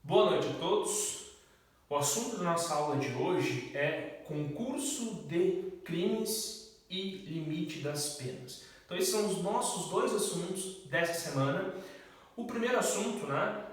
Boa noite a todos. O assunto da nossa aula de hoje é concurso de crimes e limite das penas. Então esses são os nossos dois assuntos dessa semana. O primeiro assunto,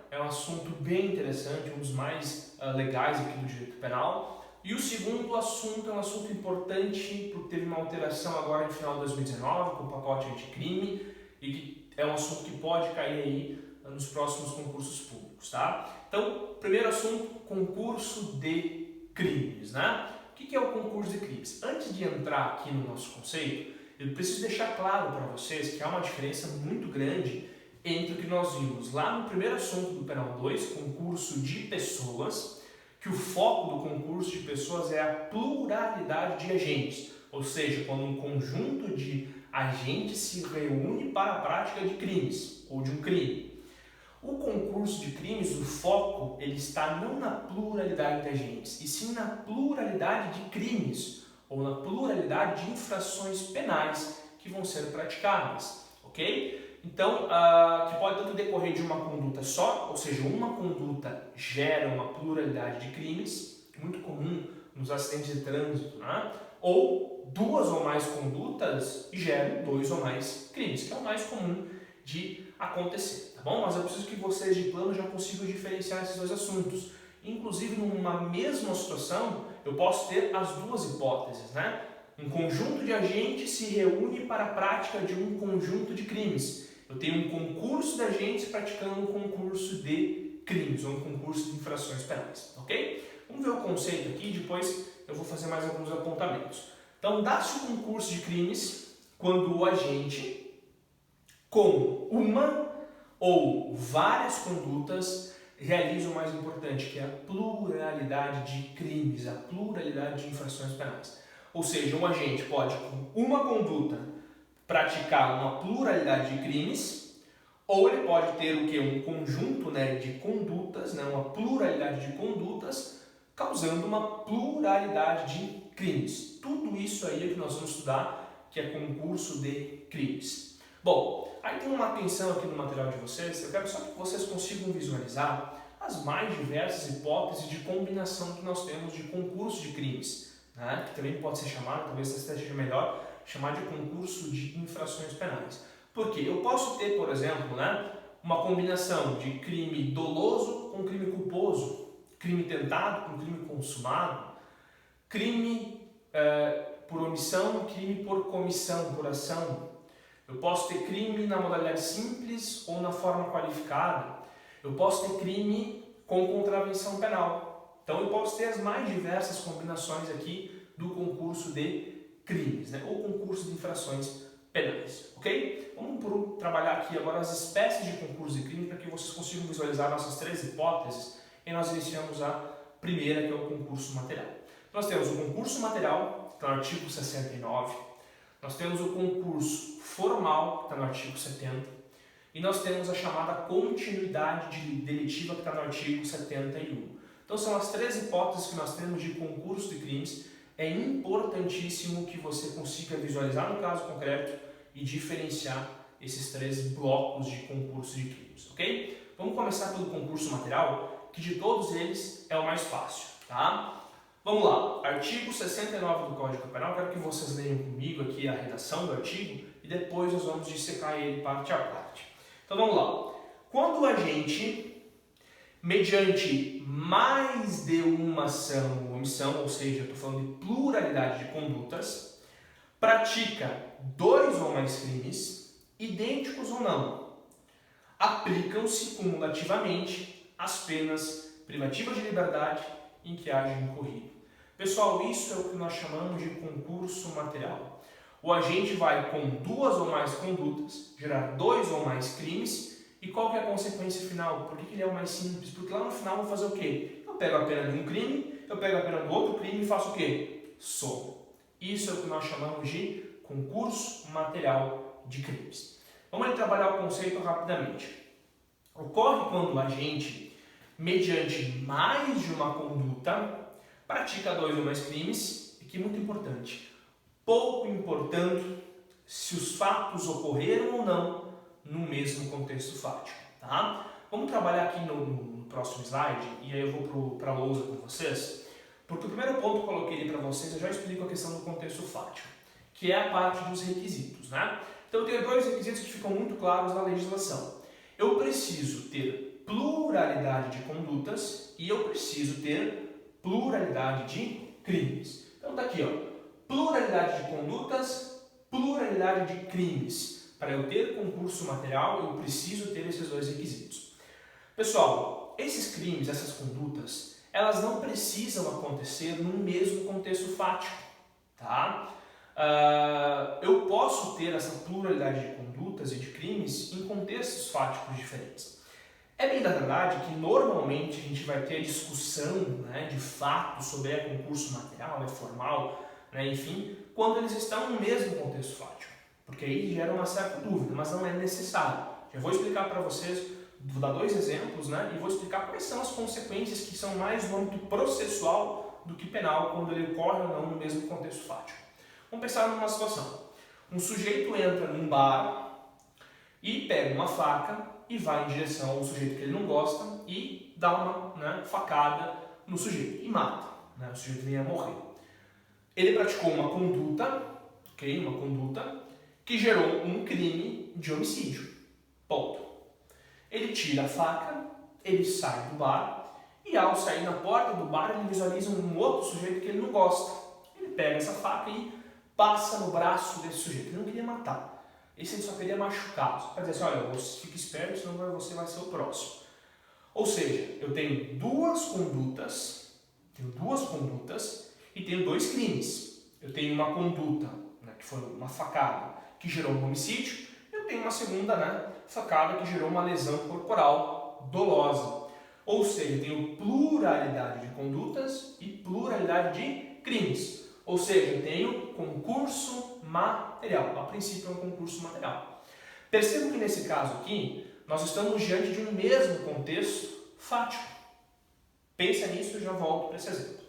é um assunto bem interessante, um dos mais legais aqui do direito penal. E o segundo assunto é um assunto importante porque teve uma alteração agora no final de 2019 com o pacote anticrime e que é um assunto que pode cair aí nos próximos concursos públicos, tá? Então, primeiro assunto, concurso de crimes, O que é o concurso de crimes? Antes de entrar aqui no nosso conceito, eu preciso deixar claro para vocês que há uma diferença muito grande entre o que nós vimos lá no primeiro assunto do Penal 2, concurso de pessoas, que o foco do concurso de pessoas é a pluralidade de agentes, ou seja, quando um conjunto de agentes se reúne para a prática de crimes ou de um crime. O concurso de crimes, o foco, ele está não na pluralidade de agentes, e sim na pluralidade de crimes ou na pluralidade de infrações penais que vão ser praticadas, ok? Então, que pode tanto decorrer de uma conduta só, ou seja, uma conduta gera uma pluralidade de crimes, muito comum nos acidentes de trânsito, ou duas ou mais condutas geram dois ou mais crimes, que é o mais comum de acontecer, tá bom? Mas eu preciso que vocês de plano já consigam diferenciar esses dois assuntos. Inclusive, numa mesma situação, eu posso ter as duas hipóteses, Um conjunto de agentes se reúne para a prática de um conjunto de crimes. Eu tenho um concurso de agentes praticando um concurso de crimes, ou um concurso de infrações penais, ok? Vamos ver o conceito aqui, depois eu vou fazer mais alguns apontamentos. Então, dá-se o concurso de crimes quando o agente, com uma ou várias condutas, realiza o mais importante, que é a pluralidade de crimes, a pluralidade de infrações penais. Ou seja, um agente pode, com uma conduta, praticar uma pluralidade de crimes, ou ele pode ter o quê? Um conjunto de condutas, uma pluralidade de condutas, causando uma pluralidade de crimes. Tudo isso aí é que nós vamos estudar, que é concurso de crimes. Bom, aí tem uma atenção aqui no material de vocês, eu quero só que vocês consigam visualizar as mais diversas hipóteses de combinação que nós temos de concurso de crimes, que também pode ser chamado, talvez seja melhor, chamar de concurso de infrações penais. Por quê? Eu posso ter, por exemplo, uma combinação de crime doloso com crime culposo, crime tentado com crime consumado, crime por omissão, crime por comissão, por ação. Eu posso ter crime na modalidade simples ou na forma qualificada. Eu posso ter crime com contravenção penal. Então eu posso ter as mais diversas combinações aqui do concurso de crimes, ou concurso de infrações penais, ok? Vamos trabalhar aqui agora as espécies de concurso de crime para que vocês consigam visualizar nossas três hipóteses e nós iniciamos a primeira, que é o concurso material. Nós temos o concurso material, que está no artigo 69, nós temos o concurso formal, que está no artigo 70, e nós temos a chamada continuidade delitiva, que está no artigo 71. Então são as três hipóteses que nós temos de concurso de crimes. É importantíssimo que você consiga visualizar no caso concreto e diferenciar esses três blocos de concurso de crimes, ok? Vamos começar pelo concurso material, que de todos eles é o mais fácil, Vamos lá, artigo 69 do Código Penal, quero que vocês leiam comigo aqui a redação do artigo e depois nós vamos dissecar ele parte a parte. Então vamos lá. Quando o agente, mediante mais de uma ação ou omissão, ou seja, eu estou falando de pluralidade de condutas, pratica dois ou mais crimes, idênticos ou não, aplicam-se cumulativamente as penas privativas de liberdade em que haja incorrido. Pessoal, isso é o que nós chamamos de concurso material. O agente vai com duas ou mais condutas, gerar dois ou mais crimes, e qual que é a consequência final? Por que ele é o mais simples? Porque lá no final eu vou fazer o quê? Eu pego a pena de um crime, eu pego a pena do outro crime e faço o quê? Somo. Isso é o que nós chamamos de concurso material de crimes. Vamos trabalhar o conceito rapidamente. Ocorre quando o agente, mediante mais de uma conduta, pratica dois ou mais crimes, e que é muito importante, pouco importando se os fatos ocorreram ou não no mesmo contexto fático, Vamos trabalhar aqui no próximo slide, e aí eu vou para a lousa com vocês, porque o primeiro ponto que eu coloquei para vocês, eu já explico a questão do contexto fático, que é a parte dos requisitos, né? Então eu tenho dois requisitos que ficam muito claros na legislação. Eu preciso ter pluralidade de condutas e eu preciso ter pluralidade de crimes. Então tá aqui, ó, pluralidade de condutas, pluralidade de crimes. Para eu ter concurso material, eu preciso ter esses dois requisitos. Pessoal, esses crimes, essas condutas, elas não precisam acontecer no mesmo contexto fático, tá? Eu posso ter essa pluralidade de condutas e de crimes em contextos fáticos diferentes. É bem da verdade que normalmente a gente vai ter discussão, né, de fato sobre concurso material, formal, né, enfim, quando eles estão no mesmo contexto fático, porque aí gera uma certa dúvida, mas não é necessário. Já vou explicar para vocês, vou dar dois exemplos, né, e vou explicar quais são as consequências que são mais no âmbito processual do que penal, quando ele ocorre ou não no mesmo contexto fático. Vamos pensar numa situação. Um sujeito entra num bar e pega uma faca e vai em direção ao sujeito que ele não gosta e dá uma, né, facada no sujeito e mata, né, o sujeito vem a morrer. Ele praticou uma conduta, ok, uma conduta que gerou um crime de homicídio. Ponto. Ele tira a faca, ele sai do bar e ao sair na porta do bar ele visualiza um outro sujeito que ele não gosta. Ele pega essa faca e passa no braço desse sujeito. Ele não queria matar. Esse ele só queria machucar. Só para dizer assim, olha, você fica esperto, senão você vai ser o próximo. Ou seja, eu tenho duas condutas e tenho dois crimes. Eu tenho uma conduta, né, que foi uma facada, que gerou um homicídio. Eu tenho uma segunda, né, facada que gerou uma lesão corporal dolosa. Ou seja, eu tenho pluralidade de condutas e pluralidade de crimes. Ou seja, eu tenho concurso material. A princípio é um concurso material. Percebo que nesse caso aqui, nós estamos diante de um mesmo contexto fático. Pensa nisso e já volto para esse exemplo.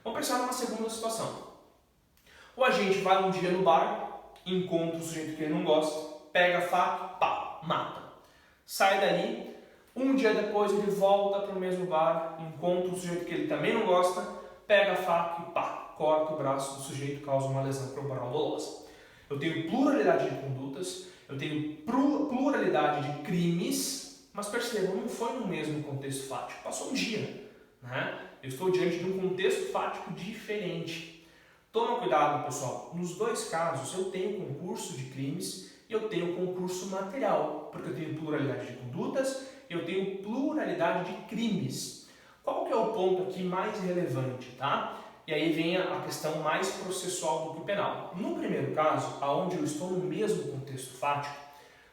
Vamos pensar numa segunda situação. O agente vai um dia no bar, encontra o sujeito que ele não gosta, pega a faca, pá, mata. Sai dali, um dia depois ele volta para o mesmo bar, encontra o sujeito que ele também não gosta, pega a faca e pá, corta o braço do sujeito, causa uma lesão corporal dolosa. Eu tenho pluralidade de condutas, eu tenho pluralidade de crimes, mas percebam, não foi no mesmo contexto fático, passou um dia, né? Eu estou diante de um contexto fático diferente. Toma cuidado, pessoal, nos dois casos eu tenho concurso de crimes e eu tenho concurso material, porque eu tenho pluralidade de condutas e eu tenho pluralidade de crimes. Qual que é o ponto aqui mais relevante, tá? E aí vem a questão mais processual do que penal. No primeiro caso, onde eu estou no mesmo contexto fático,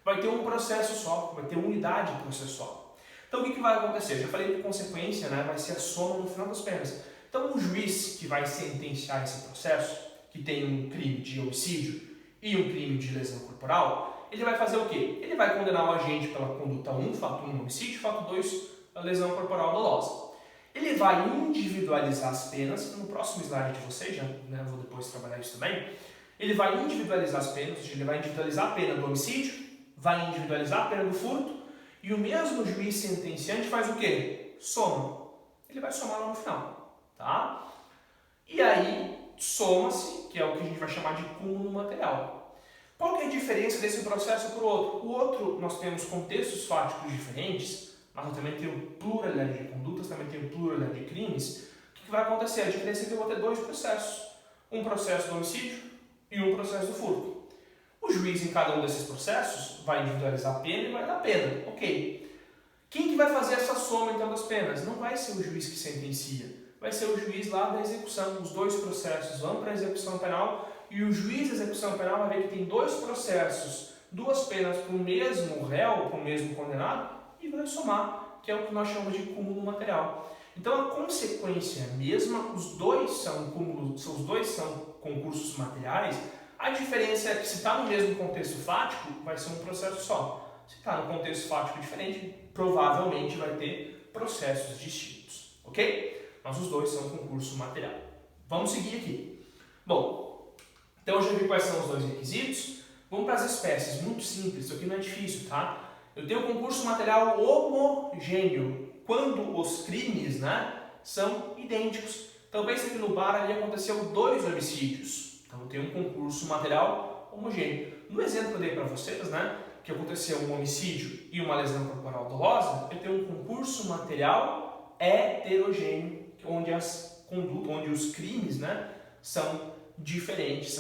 vai ter um processo só, vai ter unidade processual. Então o que vai acontecer? Já falei que a consequência, né, vai ser a soma no final das penas. Então o juiz que vai sentenciar esse processo, que tem um crime de homicídio e um crime de lesão corporal, ele vai fazer o quê? Ele vai condenar o agente pela conduta 1, fato 1, homicídio, fato 2, a lesão corporal dolosa. Ele vai individualizar as penas, no próximo slide de vocês, já, né, vou depois trabalhar isso também. Ele vai individualizar as penas, ou seja, ele vai individualizar a pena do homicídio, vai individualizar a pena do furto, e o mesmo juiz sentenciante faz o quê? Soma. Ele vai somar lá no final, tá? E aí, soma-se, que é o que a gente vai chamar de cúmulo material. Qual que é a diferença desse processo para o outro? O outro, nós temos contextos fáticos diferentes, mas eu também tenho pluralidade de condutas, também tenho pluralidade de crimes. O que vai acontecer? A diferença é que eu vou ter dois processos. Um processo do homicídio e um processo do furto. O juiz, em cada um desses processos, vai individualizar a pena e vai dar pena. Ok. Quem que vai fazer essa soma, então, das penas? Não vai ser o juiz que sentencia. Vai ser o juiz lá da execução. Os dois processos vão para a execução penal e o juiz da execução penal vai ver que tem dois processos, duas penas para o mesmo réu, para o mesmo condenado, e vai somar, que é o que nós chamamos de cúmulo material. Então a consequência é a mesma, os dois são concursos materiais. A diferença é que se está no mesmo contexto fático, vai ser um processo só. Se está no contexto fático diferente, provavelmente vai ter processos distintos, ok? Mas os dois são concurso material. Vamos seguir aqui. Bom, então eu já vi quais são os dois requisitos. Vamos para as espécies, muito simples, isso aqui não é difícil, tá? Eu tenho concurso material homogêneo. quando os crimes, né, são idênticos. Então pensa que no bar ali aconteceu 2 homicídios. Então eu tenho um concurso material homogêneo. No exemplo que eu dei para vocês, né, que aconteceu um homicídio e uma lesão corporal dolosa, eu tenho um concurso material heterogêneo, onde as condutas, onde os crimes, né, são diferentes,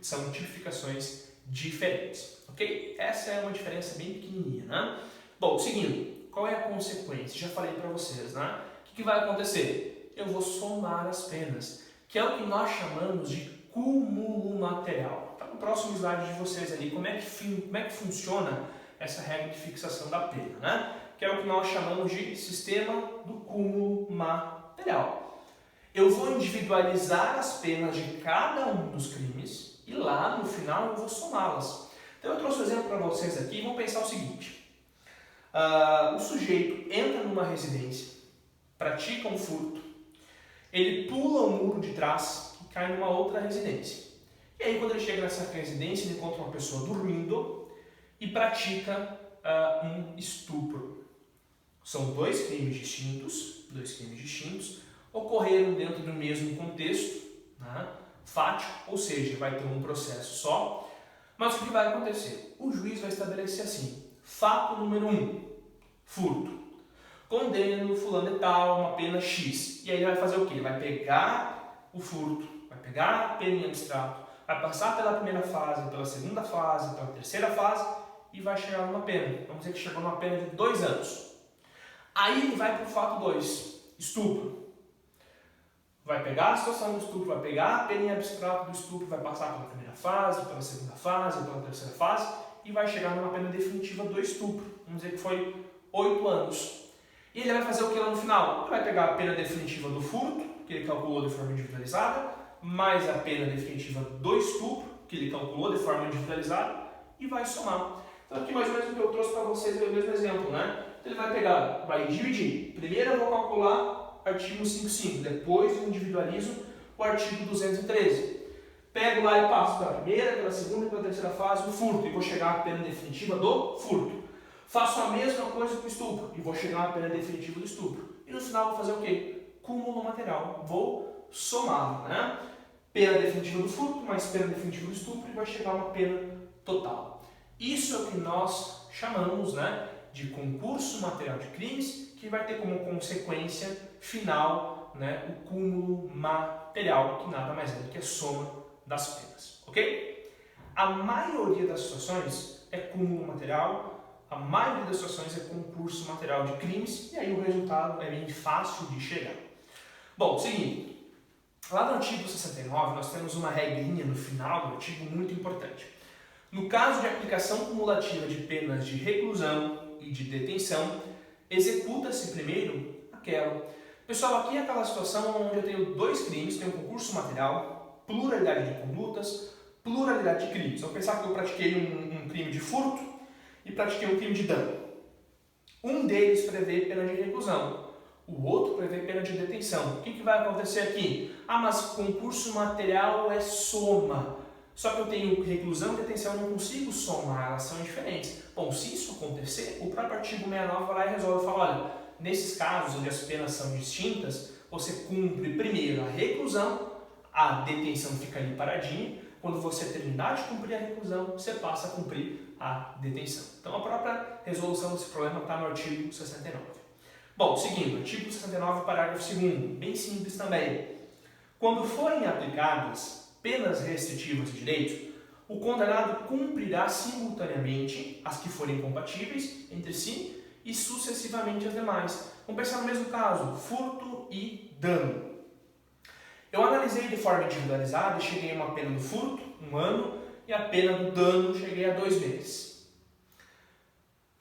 são tipificações diferentes, ok? Essa é uma diferença bem pequenininha, né? Bom, seguindo, qual é a consequência? Já falei para vocês, né? O que vai acontecer? Eu vou somar as penas, que é o que nós chamamos de cúmulo material. Está no próximo slide de vocês ali, como é que funciona essa regra de fixação da pena, né? Que é o que nós chamamos de sistema do cúmulo material. Eu vou individualizar as penas de cada um dos crimes e lá no final eu vou somá-las. Então eu trouxe um exemplo para vocês aqui e vamos pensar o seguinte. O sujeito entra numa residência, pratica um furto, ele pula o muro de trás e cai numa outra residência. E aí quando ele chega nessa residência ele encontra uma pessoa dormindo e pratica um estupro. São 2 crimes distintos, ocorreram dentro do mesmo contexto, né, fático, ou seja, vai ter um processo só. Mas o que vai acontecer? O juiz vai estabelecer assim: fato número 1, furto. Condena o fulano e tal uma pena X. E aí ele vai fazer o quê? Ele vai pegar o furto, vai pegar a pena em abstrato, vai passar pela primeira fase, pela segunda fase, pela terceira fase e vai chegar numa pena. Vamos dizer que chegou numa pena de 2 anos. Aí ele vai para o fato 2, estupro. Vai pegar a situação do estupro, vai pegar a pena em abstrato do estupro, vai passar pela primeira fase, pela segunda fase, pela terceira fase e vai chegar numa pena definitiva do estupro. Vamos dizer que foi 8 anos. E ele vai fazer o que lá no final? Ele vai pegar a pena definitiva do furto, que ele calculou de forma individualizada, mais a pena definitiva do estupro, que ele calculou de forma individualizada, e vai somar. Então aqui mais ou menos o que eu trouxe para vocês é o mesmo exemplo, né? Então ele vai pegar, vai dividir. Primeiro eu vou calcular artigo 155, depois eu individualizo o artigo 213. Pego lá e passo pela primeira, pela segunda e pela terceira fase o furto, e vou chegar à pena definitiva do furto. Faço a mesma coisa com o estupro, e vou chegar à pena definitiva do estupro. E no final vou fazer o quê? Cúmulo material. Vou somar, né? Pena definitiva do furto, mais pena definitiva do estupro, e vai chegar a uma pena total. Isso é o que nós chamamos, né, de concurso material de crimes, que vai ter como consequência final, né, o cúmulo material, que nada mais é do que a soma das penas, ok? A maioria das situações é cúmulo material, a maioria das situações é concurso material de crimes, e aí o resultado é bem fácil de chegar. Bom, seguindo, lá no artigo 69 nós temos uma regrinha no final do artigo muito importante. No caso de aplicação cumulativa de penas de reclusão e de detenção, executa-se primeiro aquela. Pessoal, aqui é aquela situação onde eu tenho 2 crimes, tenho um concurso material, pluralidade de condutas, pluralidade de crimes. Vamos pensar que eu pratiquei um crime de furto e pratiquei um crime de dano. Um deles prevê pena de reclusão, o outro prevê pena de detenção. O que vai acontecer aqui? Ah, mas concurso material é soma. Só que eu tenho reclusão e detenção, eu não consigo somar, elas são diferentes. Bom, se isso acontecer, o próprio artigo 69 vai lá e resolve e fala, olha, nesses casos onde as penas são distintas, você cumpre primeiro a reclusão, a detenção fica ali paradinha. Quando você terminar de cumprir a reclusão, você passa a cumprir a detenção. Então a própria resolução desse problema está no artigo 69. Bom, seguindo, artigo 69, parágrafo 2º, bem simples também. Quando forem aplicadas penas restritivas de direitos, o condenado cumprirá simultaneamente as que forem compatíveis entre si e sucessivamente as demais. Vamos pensar no mesmo caso, furto e dano. Eu analisei de forma individualizada e cheguei a uma pena do furto, 1 ano, e a pena do dano cheguei a 2 meses.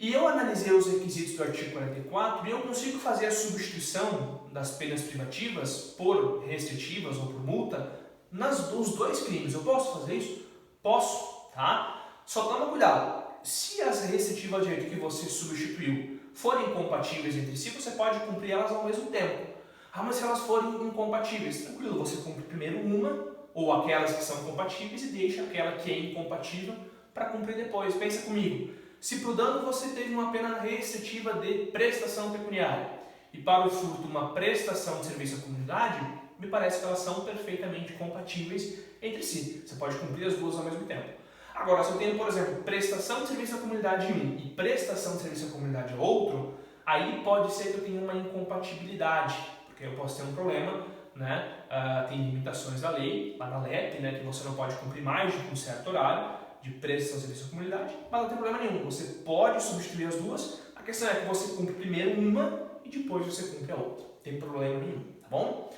E eu analisei os requisitos do artigo 44 e eu consigo fazer a substituição das penas privativas por restritivas ou por multa nos 2 crimes. Eu posso fazer isso? Posso, tá? Só toma cuidado. Se as restritivas de direito que você substituiu forem compatíveis entre si, você pode cumprir elas ao mesmo tempo. Ah, mas se elas forem incompatíveis, tranquilo, você cumpre primeiro uma, ou aquelas que são compatíveis, e deixa aquela que é incompatível para cumprir depois. Pensa comigo, se para o dano você teve uma pena restritiva de prestação pecuniária, e para o furto uma prestação de serviço à comunidade, me parece que elas são perfeitamente compatíveis entre si. Você pode cumprir as duas ao mesmo tempo. Agora, se eu tenho, por exemplo, prestação de serviço à comunidade um e prestação de serviço à comunidade outro, aí pode ser que eu tenha uma incompatibilidade, porque eu posso ter um problema, né? Tem limitações da lei, lá na LEP, né, que você não pode cumprir mais de um certo horário de prestação de serviço à comunidade, mas não tem problema nenhum, você pode substituir as duas, a questão é que você cumpre primeiro uma e depois você cumpre a outra, não tem problema nenhum, tá bom?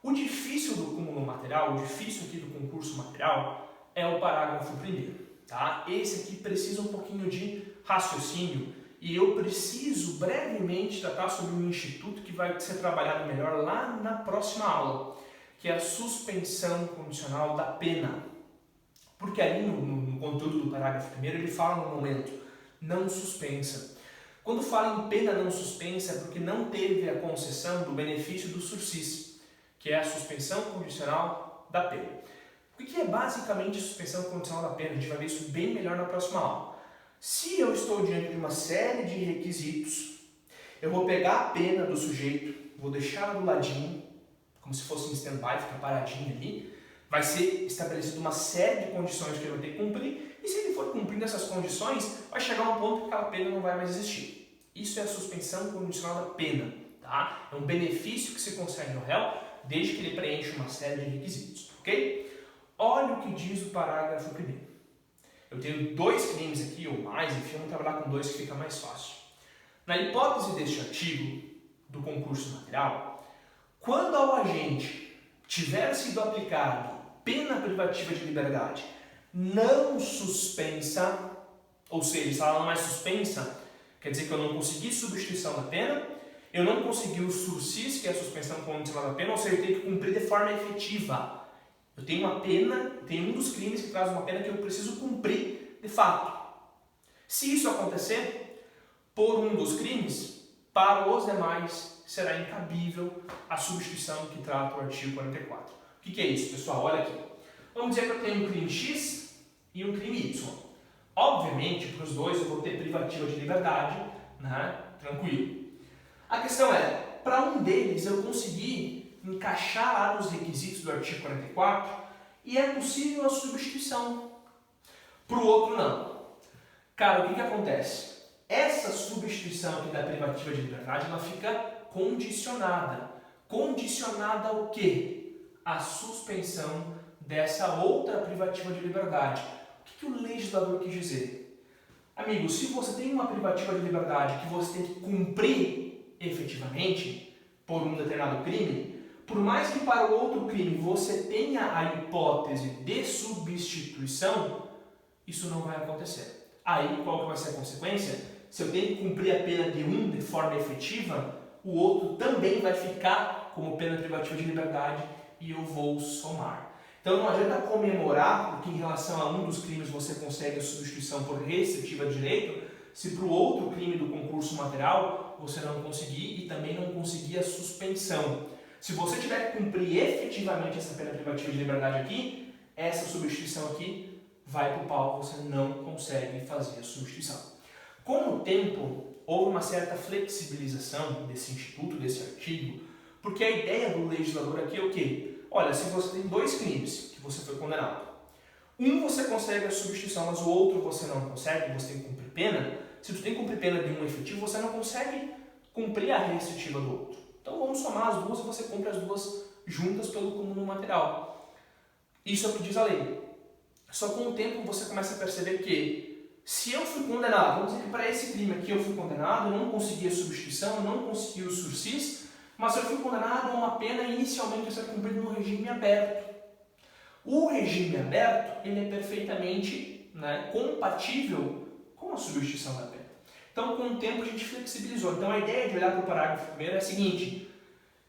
O difícil do cúmulo material, o difícil aqui do concurso material, é o parágrafo primeiro, tá? Esse aqui precisa um pouquinho de raciocínio e eu preciso brevemente tratar sobre um instituto que vai ser trabalhado melhor lá na próxima aula, que é a suspensão condicional da pena. Porque ali no conteúdo do parágrafo primeiro ele fala no momento não suspensa. Quando fala em pena não suspensa é porque não teve a concessão do benefício do sursis, que é a suspensão condicional da pena. O que é basicamente a suspensão condicional da pena? A gente vai ver isso bem melhor na próxima aula. Se eu estou diante de uma série de requisitos, eu vou pegar a pena do sujeito, vou deixar ela do ladinho, como se fosse um stand-by, fica paradinho ali, vai ser estabelecida uma série de condições que ele vai ter que cumprir, e se ele for cumprindo essas condições, vai chegar um ponto que aquela pena não vai mais existir. Isso é a suspensão condicional da pena, tá? É um benefício que se concede ao réu, desde que ele preencha uma série de requisitos, ok? Olha o que diz o parágrafo primeiro. Eu tenho dois crimes aqui, ou mais, enfim, vamos trabalhar com dois que fica mais fácil. Na hipótese deste artigo, do concurso material, quando ao agente tiver sido aplicado pena privativa de liberdade não suspensa, ou seja, se ela não é suspensa, quer dizer que eu não consegui substituição da pena, eu não consegui o sursis, que é a suspensão condicional da pena, ou seja, eu tenho que cumprir de forma efetiva. Eu tenho uma pena, tem um dos crimes que traz uma pena que eu preciso cumprir de fato. Se isso acontecer, por um dos crimes, para os demais será incabível a substituição que trata o artigo 44. O que é isso, pessoal? Olha aqui. Vamos dizer que eu tenho um crime X e um crime Y. Obviamente, para os dois eu vou ter privativa de liberdade, né? Tranquilo. A questão é, para um deles eu consegui encaixar lá nos requisitos do artigo 44 e é possível a substituição. Para o outro, não. Cara, o que acontece? Essa substituição aqui da privativa de liberdade, ela fica condicionada. Condicionada ao quê? A suspensão dessa outra privativa de liberdade. O que o legislador quis dizer? Amigo, se você tem uma privativa de liberdade que você tem que cumprir efetivamente por um determinado crime, por mais que para o outro crime você tenha a hipótese de substituição, isso não vai acontecer. Aí, qual que vai ser a consequência? Se eu tenho que cumprir a pena de um de forma efetiva, o outro também vai ficar como pena privativa de liberdade e eu vou somar. Então não adianta comemorar porque em relação a um dos crimes você consegue a substituição por restritiva de direito, se para o outro crime do concurso material você não conseguir e também não conseguir a suspensão. Se você tiver que cumprir efetivamente essa pena privativa de liberdade aqui, essa substituição aqui vai para o pau, você não consegue fazer a substituição. Com o tempo, houve uma certa flexibilização desse instituto, desse artigo, porque a ideia do legislador aqui é o quê? Olha, se você tem dois crimes que você foi condenado, um você consegue a substituição, mas o outro você não consegue, você tem que cumprir pena, se tu tem que cumprir pena de um efetivo, você não consegue cumprir a restritiva do outro. Então vamos somar as duas e você cumpre as duas juntas pelo cúmulo material. Isso é o que diz a lei. Só com o tempo você começa a perceber que se eu fui condenado, vamos dizer que para esse crime aqui eu fui condenado, eu não consegui a substituição, eu não consegui o sursis, mas eu fui condenado a uma pena inicialmente a ser cumprida no regime aberto. O regime aberto ele é perfeitamente, né, compatível com a substituição da pena. Então, com o tempo, a gente flexibilizou. Então, a ideia de olhar para o parágrafo primeiro é a seguinte: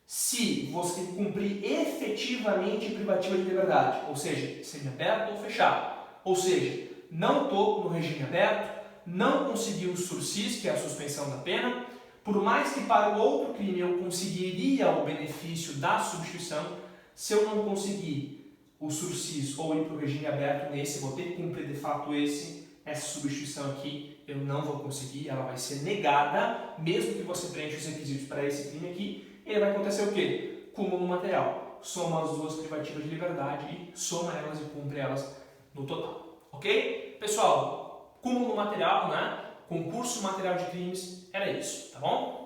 se você tem que cumprir efetivamente privativa de liberdade, ou seja, semiaberto ou fechado, ou seja, não estou no regime aberto, não consegui o sursis, que é a suspensão da pena, por mais que para o outro crime eu conseguiria o benefício da substituição, se eu não conseguir o sursis ou ir para o regime aberto nesse, vou ter que cumprir de fato essa substituição aqui eu não vou conseguir, ela vai ser negada, mesmo que você preencha os requisitos para esse crime aqui, e aí vai acontecer o quê? Cúmulo material. Soma as duas privativas de liberdade e soma elas e cumpre elas no total. Ok? Pessoal, cúmulo material, né? Concurso material de crimes, era isso, tá bom?